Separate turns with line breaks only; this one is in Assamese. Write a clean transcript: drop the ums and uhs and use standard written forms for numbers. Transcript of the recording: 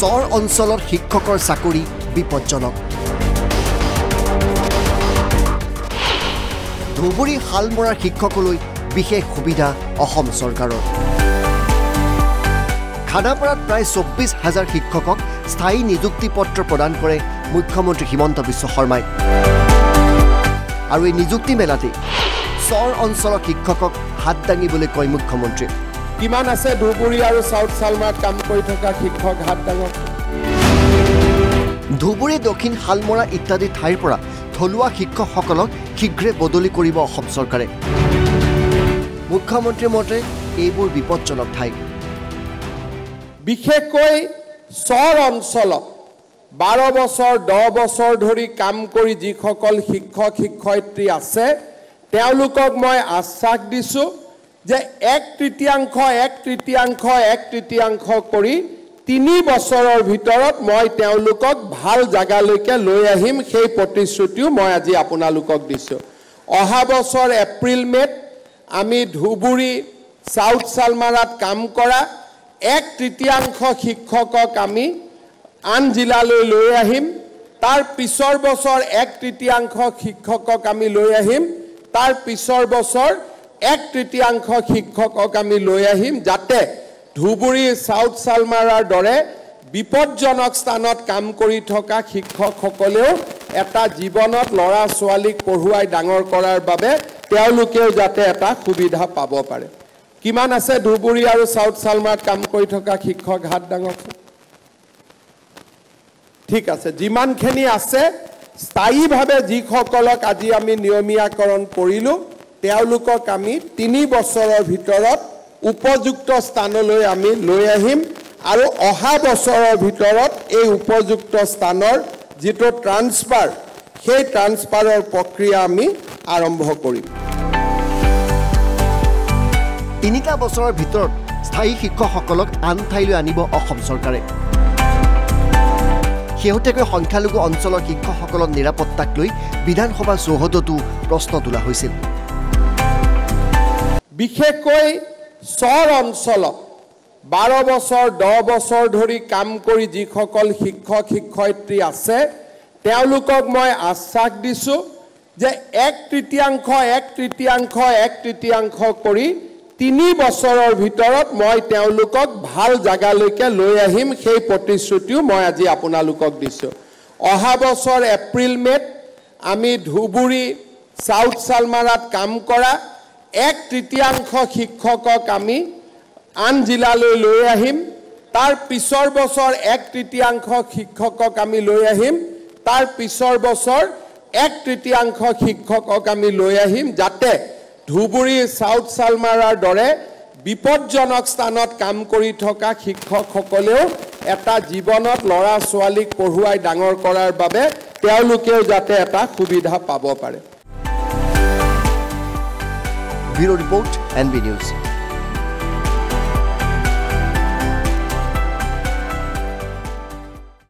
চৰ অঞ্চলৰ শিক্ষকৰ চাকৰি বিপজ্জনক ধুবুৰী হালমৰাৰ শিক্ষকলৈ বিশেষ সুবিধা অসম চৰকাৰৰ খানাপাৰাত প্ৰায় ২৪,০০০ শিক্ষকক স্থায়ী নিযুক্তি পত্ৰ প্ৰদান কৰে মুখ্যমন্ত্ৰী হিমন্ত বিশ্ব শৰ্মাই আৰু এই নিযুক্তি মেলাতে চৰ অঞ্চলৰ শিক্ষকক হাত দাঙিবলৈ কয় মুখ্যমন্ত্ৰী
কিমান আছে ধুবুৰী আৰু সাউথ সালমাত কাম কৰি থকা শিক্ষক হাত দাঙক
ধুবুৰী দক্ষিণ হালমৰা ইত্যাদি ঠাইৰ পৰা থলুৱা শিক্ষকসকলক শীঘ্ৰে বদলি কৰিব অসম চৰকাৰে মুখ্যমন্ত্ৰীৰ মতে এইবোৰ বিপজ্জনক ঠাই
বিশেষকৈ চৰ অঞ্চলত 12 বছৰ 10 বছৰ ধৰি কাম কৰি যিসকল শিক্ষক শিক্ষয়িত্ৰী আছে তেওঁলোকক মই আশ্বাস দিছো যে 1/3 কৰি 3 বছৰৰ ভিতৰত মই তেওঁলোকক ভাল জাগালৈকে লৈ আহিম সেই প্ৰতিশ্ৰুতিও মই আজি আপোনালোকক দিছো অহা বছৰ এপ্ৰিল মেত আমি ধুবুৰী সাউথ সালমাৰাত কাম কৰা 1/3 শিক্ষকক আমি আন জিলালৈ লৈ আহিম তাৰ পিছৰ বছৰ 1/3 শিক্ষকক আমি লৈ আহিম তাৰ পিছৰ বছৰ 1/3 শিক্ষকক আমি লৈ আহিম যাতে ধুবুৰী সাউথ সালমাৰাৰ দৰে বিপজ্জনক স্থানত কাম কৰি থকা শিক্ষকসকলেও এটা জীৱনত লৰা ছোৱালীক পঢ়ুৱাই ডাঙৰ কৰাৰ বাবে তেওঁলোকেও যাতে এটা সুবিধা পাব পাৰে কিমান আছে ধুবুৰী আৰু সাউথ সালমাৰাত কাম কৰি থকা শিক্ষক হাত দাঙক ঠিক আছে যিমানখিনি আছে স্থায়ীভাৱে যিসকলক আজি আমি নিয়মীয়াকৰণ কৰিলো তেওঁলোকক আমি 3 বছৰৰ ভিতৰত উপযুক্ত স্থানলৈ আমি লৈ আহিম আৰু অহা বছৰৰ ভিতৰত এই উপযুক্ত স্থানৰ যেটো ট্ৰান্সফাৰ সেই ট্ৰান্সফাৰৰ প্ৰক্ৰিয়া আমি আৰম্ভ কৰিম
3টা বছৰৰ ভিতৰত স্থায়ী শিক্ষকসকলক আন ঠাইলৈ আনিব অসম চৰকাৰে শেহতীয়াকৈ সংখ্যালঘু অঞ্চলৰ শিক্ষকসকলৰ নিৰাপত্তাক লৈ বিধানসভা চৌহদতো প্ৰশ্ন তোলা হৈছিল বিশেষকৈ চৰ অঞ্চলত 12 বছৰ 10 বছৰ ধৰি কাম কৰি যিসকল শিক্ষক শিক্ষয়িত্ৰী আছে তেওঁলোকক মই আশ্বাস দিছো যে 1/3 কৰি 3 বছৰৰ ভিতৰত মই তেওঁলোকক ভাল জাগালৈকে লৈ আহিম সেই প্ৰতিশ্ৰুতিও মই আজি আপোনালোকক দিছো অহা বছৰ এপ্ৰিল মেত আমি ধুবুৰী সাউথ সালমাৰাত কাম কৰা 1/3 শিক্ষকক আমি আন জিলালৈ লৈ আহিম তাৰ পিছৰ বছৰ 1/3 শিক্ষকক আমি লৈ আহিম তাৰ পিছৰ বছৰ 1/3 শিক্ষকক আমি লৈ আহিম যাতে ধুবুৰী সাউথ সালমাৰাৰ দৰে বিপজ্জনক স্থানত কাম কৰি থকা শিক্ষকসকলেও এটা জীৱনত লৰা ছোৱালীক পঢ়ুৱাই ডাঙৰ কৰাৰ বাবে তেওঁলোকেও যাতে এটা সুবিধা পাব পাৰে ব্যুৰো ৰিপৰ্ট NB News